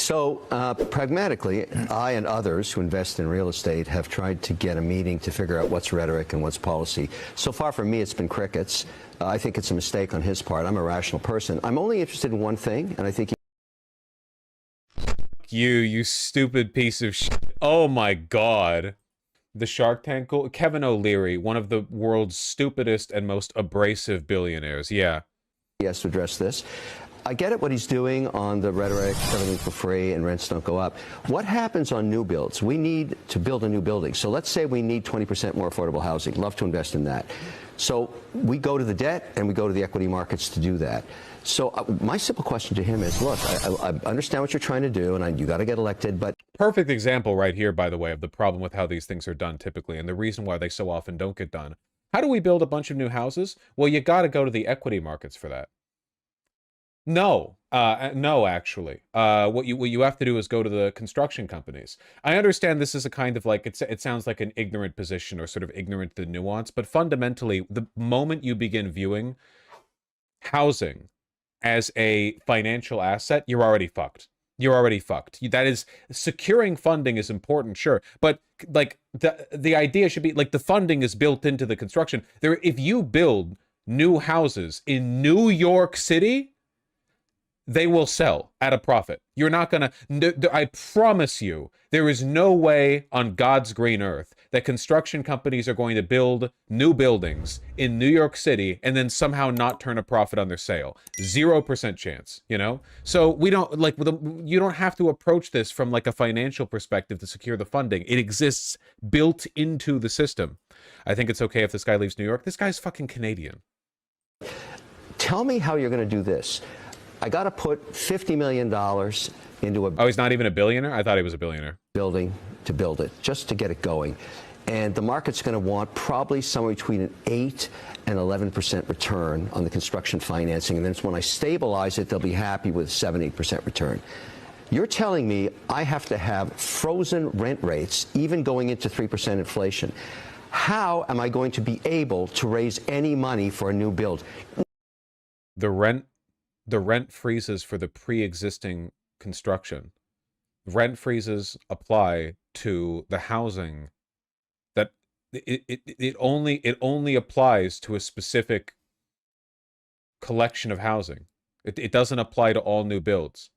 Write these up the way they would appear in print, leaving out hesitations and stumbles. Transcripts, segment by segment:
So, pragmatically, I and others who invest in real estate have tried to get a meeting to figure out what's rhetoric and what's policy. So far, for me, it's been crickets. I think it's a mistake on his part. I'm a rational person. I'm only interested in one thing, and I think you stupid piece of shit. Oh my God. The Shark Tank, Kevin O'Leary, one of the world's stupidest and most abrasive billionaires. Yeah. He has to address this. I get it what he's doing on the rhetoric, everything for free and rents don't go up. What happens on new builds? We need to build a new building. So let's say we need 20% more affordable housing. Love to invest in that. So we go to the debt and we go to the equity markets to do that. So my simple question to him is, look, I understand what you're trying to do and you got to get elected, but... Perfect example right here, by the way, of the problem with how these things are done typically and the reason why they so often don't get done. How do we build a bunch of new houses? Well, you got to go to the equity markets for that. No, no, actually. What you have to do is go to the construction companies. I understand this is a kind of like, it sounds like an ignorant position or sort of ignorant to the nuance, but fundamentally, the moment you begin viewing housing as a financial asset, you're already fucked. You're already fucked. That is, securing funding is important, sure, but like the idea should be like the funding is built into the construction. If you build new houses in New York City, they will sell at a profit. You're not gonna, I promise you, there is no way on God's green earth that construction companies are going to build new buildings in New York City and then somehow not turn a profit on their sale. 0% chance, you know? So we don't, like, you don't have to approach this from like a financial perspective to secure the funding. It exists built into the system. I think it's okay if this guy leaves New York. This guy's fucking Canadian. Tell me how you're gonna do this. I got to put $50 million into a... Oh, he's not even a billionaire? I thought he was a billionaire. ...building to build it, just to get it going. And the market's going to want probably somewhere between an 8 and 11% return on the construction financing. And then when I stabilize it, they'll be happy with 7-8% return. You're telling me I have to have frozen rent rates, even going into 3% inflation. How am I going to be able to raise any money for a new build? The rent freezes for the pre-existing construction. Rent freezes apply to the housing that it only applies to a specific collection of housing. It doesn't apply to all new builds.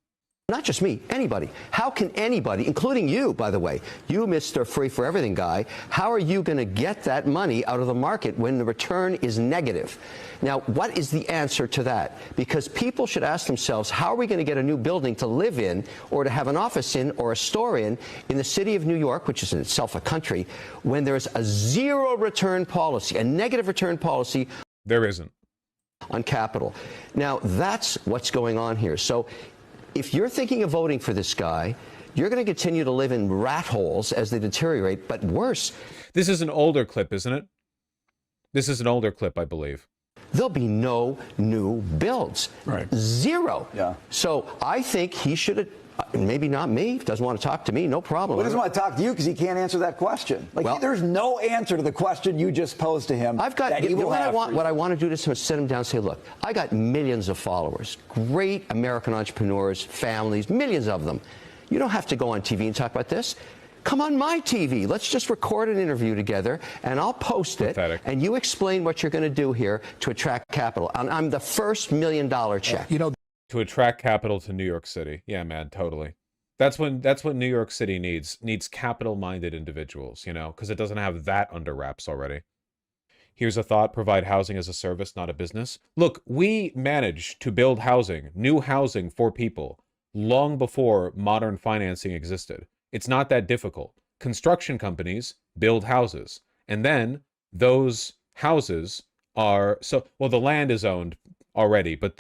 Not just me, anybody. How can anybody, including you, by the way, you Mr. Free for Everything guy, how are you going to get that money out of the market when the return is negative? Now, what is the answer to that? Because people should ask themselves, how are we going to get a new building to live in or to have an office in or a store in the city of New York, which is in itself a country, when there's a zero return policy, a negative return policy? There isn't. On capital. Now, that's what's going on here. So if you're thinking of voting for this guy, you're going to continue to live in rat holes as they deteriorate, but worse. This is an older clip, isn't it? This is an older clip, I believe. There'll be no new builds. Right. Zero. Yeah. So I think he should, maybe not me, doesn't want to talk to me, no problem. Well, he doesn't want to talk to you because he can't answer that question. Like, well, there's no answer to the question you just posed to him. I've got, what I want to do is sit him down and say, look, I got millions of followers, great American entrepreneurs, families, millions of them. You don't have to go on TV and talk about this. Come on my TV. Let's just record an interview together, and I'll post it. Pathetic. And you explain what you're going to do here to attract capital. I'm the first $1 million check. You know, to attract capital to New York City. Yeah, man, totally. That's what New York City needs capital-minded individuals, you know, because it doesn't have that under wraps already. Here's a thought: provide housing as a service, not a business. Look, we managed to build housing, new housing for people, long before modern financing existed. It's not that difficult. Construction companies build houses, and then those houses are well, the land is owned already, but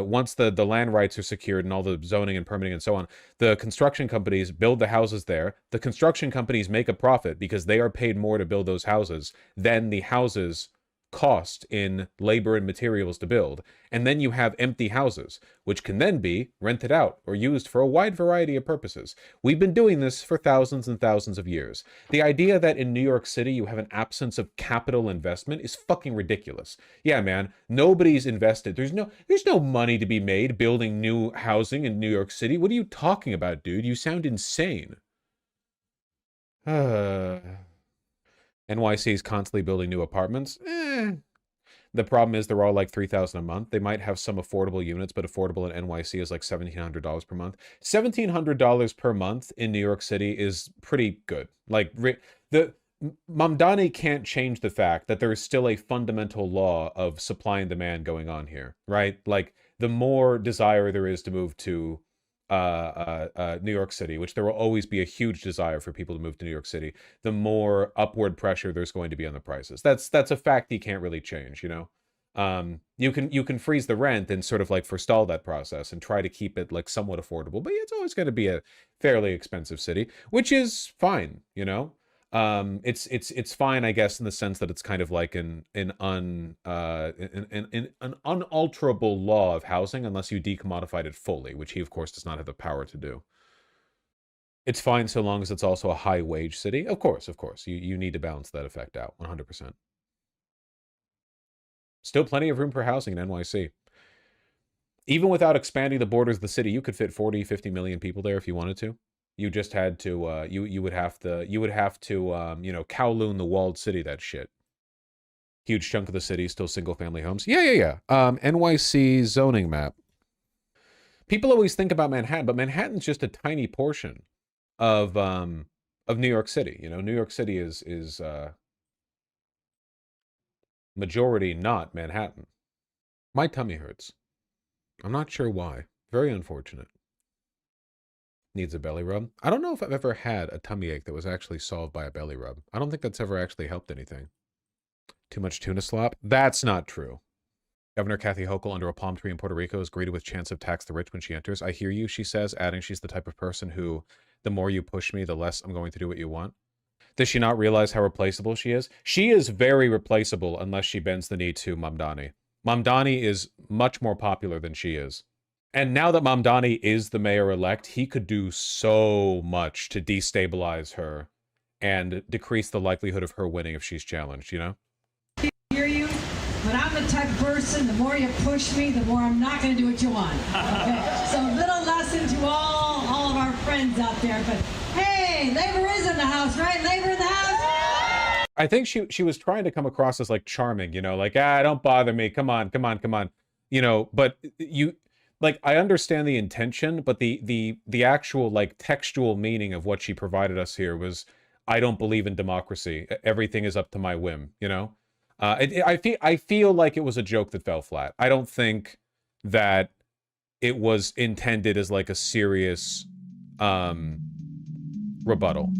once the land rights are secured and all the zoning and permitting and so on, the construction companies build the houses there. The construction companies make a profit because they are paid more to build those houses than the houses cost in labor and materials to build. And then you have empty houses, which can then be rented out or used for a wide variety of purposes. We've been doing this for thousands and thousands of years. The idea that in New York City you have an absence of capital investment is fucking ridiculous. Yeah, man, nobody's invested. There's no money to be made building new housing in New York City. What are you talking about, dude? You sound insane. NYC is constantly building new apartments. The problem is they're all like $3,000 a month. They might have some affordable units, but affordable in NYC is like $1,700 per month. $1,700 per month in New York City is pretty good. Like the Mamdani can't change the fact that there is still a fundamental law of supply and demand going on here, right? Like the more desire there is to move to New York City, which there will always be a huge desire for people to move to New York City, the more upward pressure there's going to be on the prices. That's a fact you can't really change, you know? You can freeze the rent and sort of like forestall that process and try to keep it like somewhat affordable, but it's always going to be a fairly expensive city, which is fine, you know? It's fine, I guess, in the sense that it's kind of like an unalterable law of housing unless you decommodified it fully, which he, of course, does not have the power to do. It's fine so long as it's also a high-wage city. Of course. You need to balance that effect out, 100%. Still plenty of room for housing in NYC. Even without expanding the borders of the city, you could fit 40, 50 million people there if you wanted to. You just had to, you would have to, you know, Kowloon the walled city, that shit. Huge chunk of the city is still single-family homes. Yeah. NYC zoning map. People always think about Manhattan, but Manhattan's just a tiny portion of New York City. You know, New York City is majority not Manhattan. My tummy hurts. I'm not sure why. Very unfortunate. Needs a belly rub. I don't know if I've ever had a tummy ache that was actually solved by a belly rub. I don't think that's ever actually helped anything. Too much tuna slop? That's not true. Governor Kathy Hochul under a palm tree in Puerto Rico is greeted with chants of tax the rich when she enters. I hear you, she says, adding she's the type of person who, the more you push me, the less I'm going to do what you want. Does she not realize how replaceable she is? She is very replaceable unless she bends the knee to Mamdani. Mamdani is much more popular than she is. And now that Mamdani is the mayor-elect, he could do so much to destabilize her and decrease the likelihood of her winning if she's challenged, you know? I hear you, but I'm the type of person, the more you push me, the more I'm not going to do what you want. Okay? So little lesson to all of our friends out there, but hey, labor is in the house, right? Labor in the house! I think she was trying to come across as, like, charming, you know? Like, don't bother me, come on. You know, but you... Like, I understand the intention, but the actual, like, textual meaning of what she provided us here was, I don't believe in democracy. Everything is up to my whim, you know? I feel like it was a joke that fell flat. I don't think that it was intended as, like, a serious rebuttal.